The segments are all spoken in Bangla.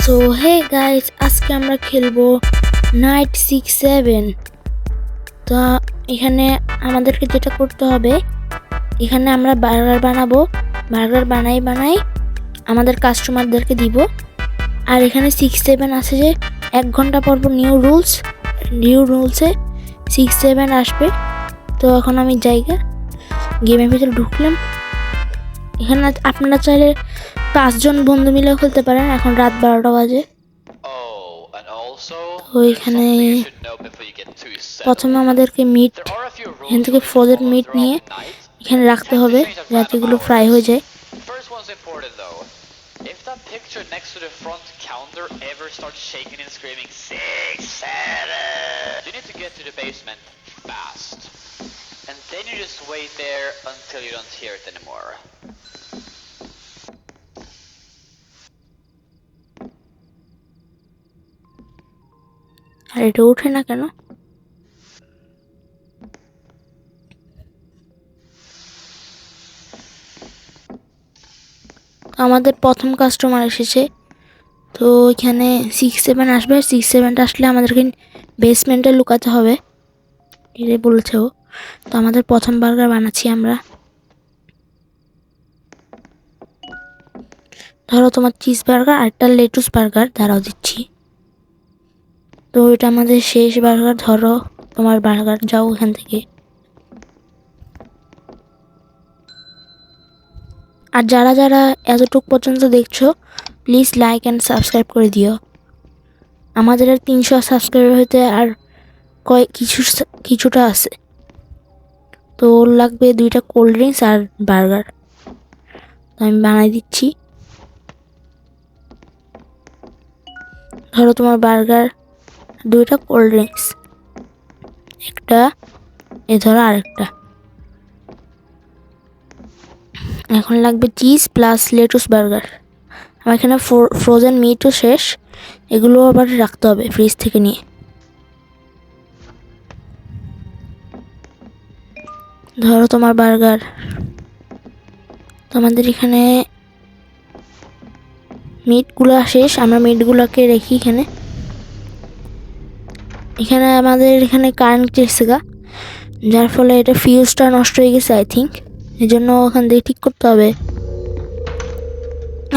সো হে গাইস, আজকে আমরা খেলবো নাইট 6-7। তো এখানে আমাদেরকে যেটা করতে হবে, এখানে আমরা বার্গার বানাবো। বার্গার বানাই আমাদের কাস্টমারদেরকে দিব। আর এখানে 6-7 আছে যে 1 ঘন্টা পর পর নিউ রুলসে 6-7 আসবে। তো এখন আমি জায়গা গেমের ভিতরে ঢুকলাম। এখানে আপনারা চাইলে 5 জন বন্ধু মিলেও খেলতে পারেন। এখন রাত 12টা বাজে। তো এখানে প্রথমে আমাদেরকে মিট, এখান থেকে ফ্রোজেন মিট নিয়ে এখানে রাখতে হবে যাতে এগুলো ফ্রাই হয়ে যায়। If that picture next to the front counter ever starts shaking and screaming 6-7, you need to get to the basement fast. And then you just wait there until you don't hear it anymore. আর এটা ওঠে না কেন? আমাদের প্রথম কাস্টমার এসেছে। তো এখানে 6-7 আসবে। 6-7 আসলে আমাদেরকে বেসমেন্টে লুকাতে হবে, এটাই বলেছে ও। তো আমাদের প্রথম বার্গার বানাচ্ছি আমরা। ধরো তোমার চিজ বার্গার আর একটা লেটুস বার্গার দাঁড়াও দিচ্ছি। তো এটা আমাদের শেষ বার্গার। ধরো তোমার বার্গার, যাও এখান থেকে। আর যারা যারা এতটুকু পর্যন্ত দেখছো, প্লিজ লাইক অ্যান্ড সাবস্ক্রাইব করে দিও। আমাদের আর 300 সাবস্ক্রাইবার হতে আর কিছুটা আছে। তো ওর লাগবে 2টা কোল্ড ড্রিঙ্কস আর বার্গার। তো আমি বানাই দিচ্ছি। ধরো তোমার বার্গার, 2টা কোল্ড ড্রিঙ্কস, একটা এ ধরো আরেকটা। এখন লাগবে চিজ প্লাস লেটুস বার্গার। আমার এখানে ফ্রোজেন মিটও শেষ, এগুলো আবার রাখতে হবে ফ্রিজ থেকে নিয়ে। ধরো তোমার বার্গার। তো আমাদের এখানে মিটগুলো শেষ, আমরা মিটগুলোকে রেখি এখানে। এখানে আমাদের এখানে কারেন্ট এসেছে, যার ফলে এটা ফিউজটা নষ্ট হয়ে গেছে আই থিঙ্ক। এই জন্য ওখান থেকে ঠিক করতে হবে।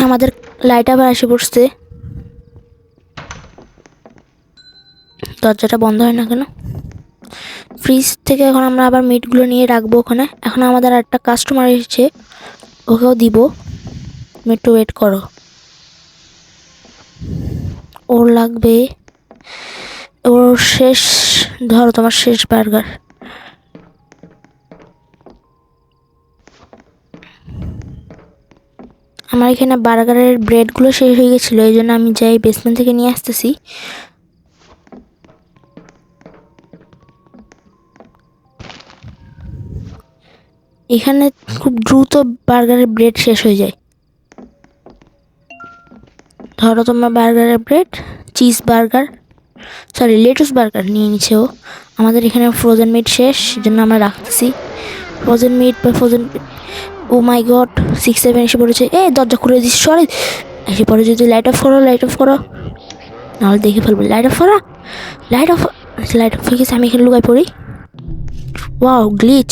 আমাদের লাইট আবার এসে পড়ছে। দরজাটা বন্ধ হয় না কেন? ফ্রিজ থেকে এখন আমরা আবার মিটগুলো নিয়ে রাখবো ওখানে। এখন আমাদের একটা কাস্টমার এসেছে, ওকেও দিব। একটু ওয়েট করো, ওর লাগবে, ওর শেষ। ধরো তোমার শেষ বার্গার। আমার এখানে বার্গারের ব্রেডগুলো শেষ হয়ে গেছিলো, এই জন্য আমি যাই বেসমেন্ট থেকে নিয়ে আসতেছি। এখানে খুব দ্রুত বার্গারের ব্রেড শেষ হয়ে যায়। ধরো তোমার বার্গারের bread, cheese burger, sorry lettuce burger নিয়ে নিচ্ছে ও। আমাদের এখানে ফ্রোজেন মিট শেষ, সেজন্য আমরা রাখতেছি ফ্রোজেন মিট বা ফ্রোজেন। ও মাই গড, 6-7 এসে পড়েছে। দরজা খুলে দিচ্ছি, সরি। এসে পরে যদি লাইট অফ করো নাহলে দেখে ফেলবো। লাইট অফ হয়ে গেছে। আমি এখানে লুকাই পড়ি। Wow, glitch.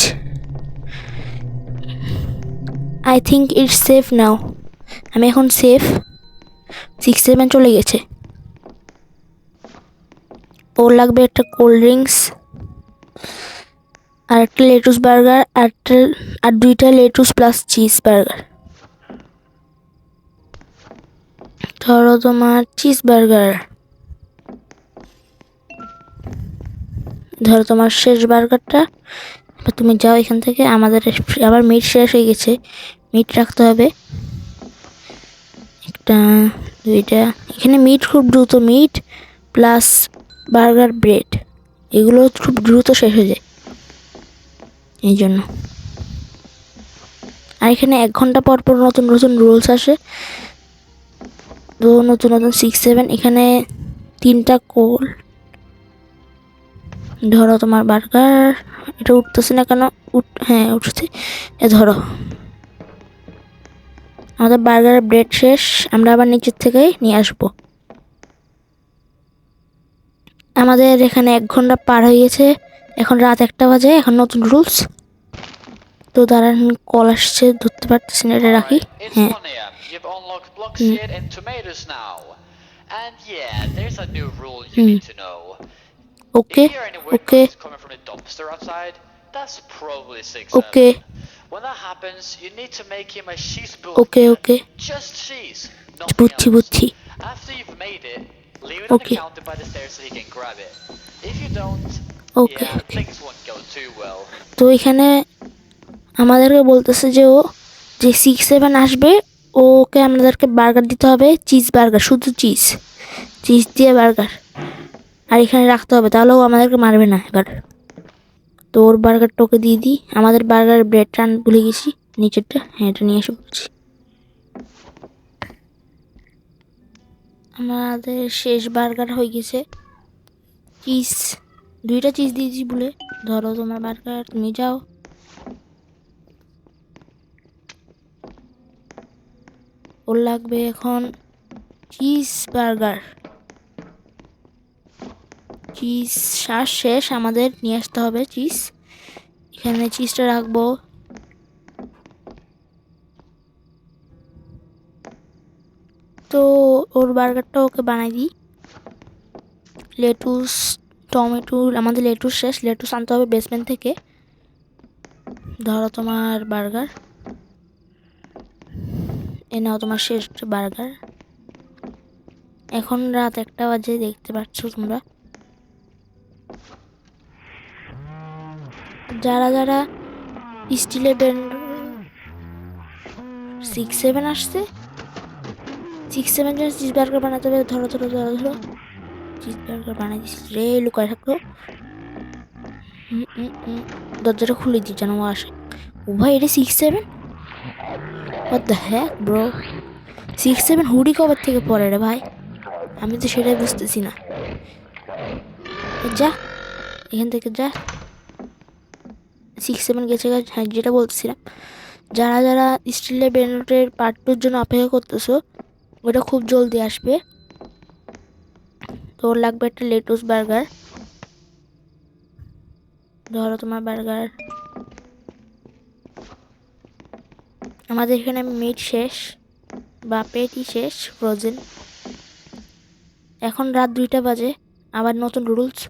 I think it's safe now. আমি এখন সেফ। 6-7 চলে গেছে। ওর লাগবে একটা কোল্ড ড্রিঙ্কস আর একটা লেটুস বার্গার আর 2টা লেটুস প্লাস চিজ বার্গার। ধরো তোমার চিজ বার্গার। ধরো তোমার শেষ বার্গারটা। তুমি যাও এখান থেকে। আমাদের আবার মিট শেষ হয়ে গেছে, মিট রাখতে হবে একটা 2টা। এখানে মিট খুব দ্রুত, মিট প্লাস বার্গার ব্রেড এগুলো খুব দ্রুত শেষ হয়ে যায় এই জন্য। আর এখানে 1 ঘন্টা পর পর নতুন রুলস আসে। তো নতুন 6-7। এখানে 3টা কোল। ধরো তোমার বার্গার, এটা উঠতেছে না কেন? হ্যাঁ উঠছে। ধরো আমাদের বার্গারের ব্রেড শেষ, আমরা আবার নিচের থেকে নিয়ে আসবো। আমাদের এখানে 1 ঘন্টা পার হয়ে গেছে, এখন রাত 1টা বাজে, এখন নতুন রুলস। তো দাঁড়ান, কল আসছে, ধরতে পারতেছি না, এটা রাখি। Alright, it's হ্যাঁ 1 a.m. You've unlocked block hmm seed and tomatoes now. And yeah, there's a new rule you hmm need to know. If okay you hear any weird okay noises coming from the dumpster outside, that's probably 6 okay 7. When that happens, you need to make him a cheese okay bouillon. Okay Just cheese, nothing বুঝছি else. বুঝছি After you've made it, leave it on the okay counter by the stairs so he can grab it. If you don't, okay yeah, okay. things won't go too well. তো এখানে আমাদেরকে বলতেছে যে ও যে 6 7 আসবে, ওকে আমাদেরকে বার্গার দিতে হবে, চিজ বার্গার, শুধু চিজ, চিজ দিয়ে বার্গার, আর এখানে রাখতে হবে, তাহলে ও আমাদেরকে মারবে না এবার। তো ওর বার্গারটা ওকে দিয়ে দিই। আমাদের বার্গার ব্রেড টান ভুলে গেছি, নিচেরটা, হ্যাঁ এটা নিয়ে এসে বলছি। আমাদের শেষ বার্গার হয়ে গেছে, চিজ 2টা চিজ দিয়েছি বলে। ধরো তোমার বার্গার, তুমি যাও। ওর লাগবে এখন চিজ বার্গার, চিজ শ্বাস শেষ, আমাদের নিয়ে আসতে হবে চিজ। এখানে চিজটা রাখবো। তো ওর বার্গারটা ওকে বানাই দিই। লেটুস, টমেটো, আমাদের লেটুস শেষ, লেটুস আনতে হবে বেসমেন্ট থেকে। ধরো তোমার বার্গার, এ নাও তোমার শেষ বার্গার। এখন রাত 1টা বাজে, দেখতে পাচ্ছ তোমরা। যারা যারা স্টিলের 6 7 আসছে, 6 7 জন চিজ বার্গার বানাতে হবে। ধরো ধরো ধরো ধরো, চিজ বার্গার বানাই দিচ্ছি রে, লুকায় থাকলো। দরজাটা খুলে দিই যেন ও আসে। ও ভাই, এটা 6 7, what the heck bro, 6 7 hoodie cover থেকে পড়ে রে ভাই, আমি তো সেটাই বুঝতেছি না। যা এখান থেকে যা। 6 7 গেছে, হ্যাঁ যেটা বলছিলাম, যারা যারা স্টিলের বেলুনের পার্ট 2 জন্য অপেক্ষা করতেছো, ওটা খুব জলদি আসবে। তো ওর লাগবে একটা লেটুস বার্গার। ধরো তোমার বার্গার। আমাদের এখানে মিট শেষ, বা পেটি শেষ, ফ্রোজেন। এখন রাত 2টা বাজে, আবার নতুন রুলস।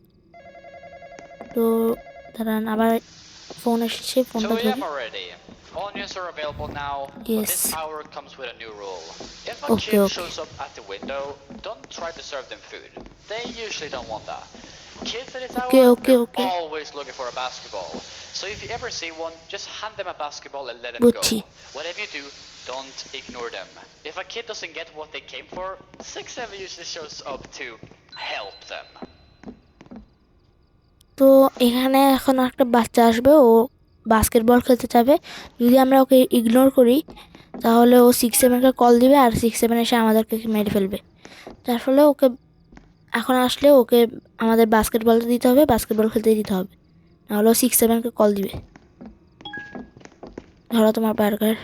তো দাঁড়ান, আবার ফোন এসেছে, 2 ফোনটা ধরি। a.m. already. Onions are available now, but Yes. this hour comes with a new rule. If a Okay, kid okay. shows up at the window, don't try to serve them food. They usually don't want that. Kids at this Okay, hour, okay, they're okay. always looking for a basketball. So if you ever see one, just hand them a basketball and let them বুঝছি। go. Whatever you do, don't ignore them. If a kid doesn't get what they came for, 6 7 usually shows up to help them. তো এখানে এখন একটা বাচ্চা আসবে, ও বাস্কেটবল খেলতে যাবে। যদি আমরা ওকে ইগনোর করি, তাহলে ও 6 7কে কল দিবে, আর 6 7 এসে আমাদেরকে মেরে ফেলবে। যার ফলে ওকে এখন আসলে ওকে আমাদের বাস্কেটবলটা দিতে হবে, বাস্কেটবল খেলতে দিতে হবে, নাহলে ও 6 7কে কল দিবে। ধরো তোমার বার্গার।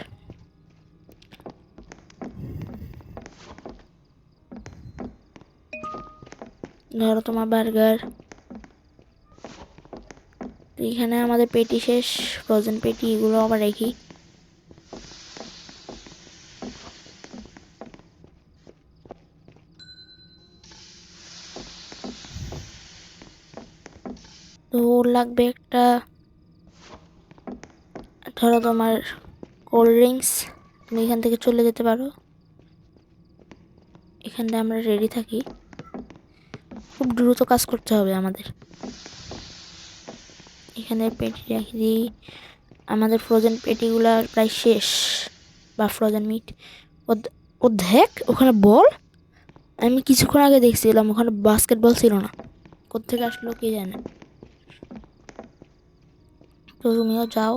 ধরো তোমার বার্গার। তো এখানে আমাদের পেটি শেষ, ফ্রোজেন পেটি, এগুলো আবার রেখি। তো ওর লাগবে একটা, ধরো তোমার কোল্ড ড্রিঙ্কস, তুমি এখান থেকে চলে যেতে পারো। এখানে আমরা রেডি থাকি, খুব দ্রুত কাজ করতে হবে আমাদের। এখানে পেটি রেখে দিই। আমাদের ফ্রোজেন পেটিগুলো প্রায় শেষ, বা ফ্রোজেন মিট। ও দেখ ওখানে বল, আমি কিছুক্ষণ আগে দেখছিলাম ওখানে বাস্কেটবল ছিল না, কোত্থেকে আসলো কে জানে। তো তুমিও যাও।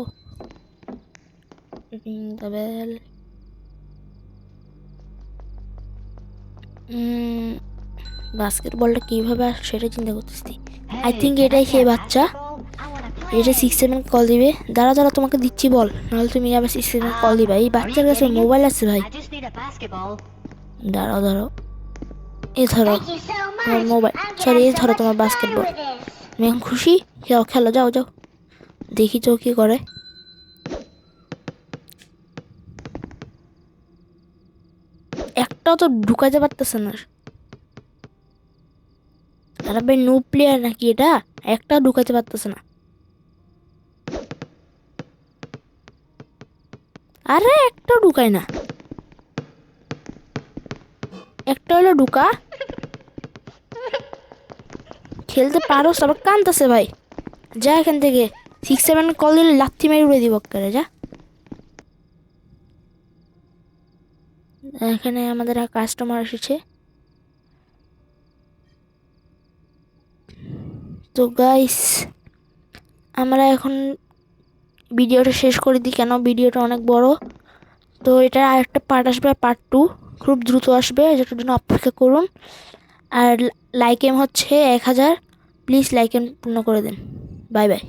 বাস্কেটবলটা কীভাবে আসলো সেটা চিন্তা করতেছি। আই থিঙ্ক এটাই সেই বাচ্চা, এটা 6 7 কল দিবে। দাঁড়া দাঁড়া, তোমাকে দিচ্ছি বল, নাহলে তুমি আবার 6 7 কল দিবা। এই বাচ্চার কাছে মোবাইল আছে ভাই। দাঁড়াও দাঁড়াও, এ ধরো। তোমার মোবাইল, সরি এই ধরো তোমার বাস্কেটবল। তুমি এখন খুশি? যাও খেলো, যাও যাও, দেখি তো কি করে। একটাও তো ঢুকাতে পারতেছে না। আরে ভাই নো প্লেয়ার নাকি এটা, একটাও ঢুকাতে পারতেছে না। আরে একটাও ঢুকায় না, একটা হলো ঢুকা। খেলতে পারো, আবার কানতেছে ভাই। যা এখান থেকে, 6-7 কল দিলে লাথি মেরে উড়ে দিব করে, যা। এখানে আমাদের কাস্টমার এসেছে। তো গাইস, আমরা এখন ভিডিওটা শেষ করে দিই, কেন ভিডিওটা অনেক বড়। তো এটার আরেকটা পার্ট আসবে, পার্ট 2 খুব দ্রুত আসবে, যেটার জন্য অপেক্ষা করুন। আর লাইক এম হচ্ছে 1000, প্লিজ লাইক এম পূর্ণ করে দিন। Bye bye.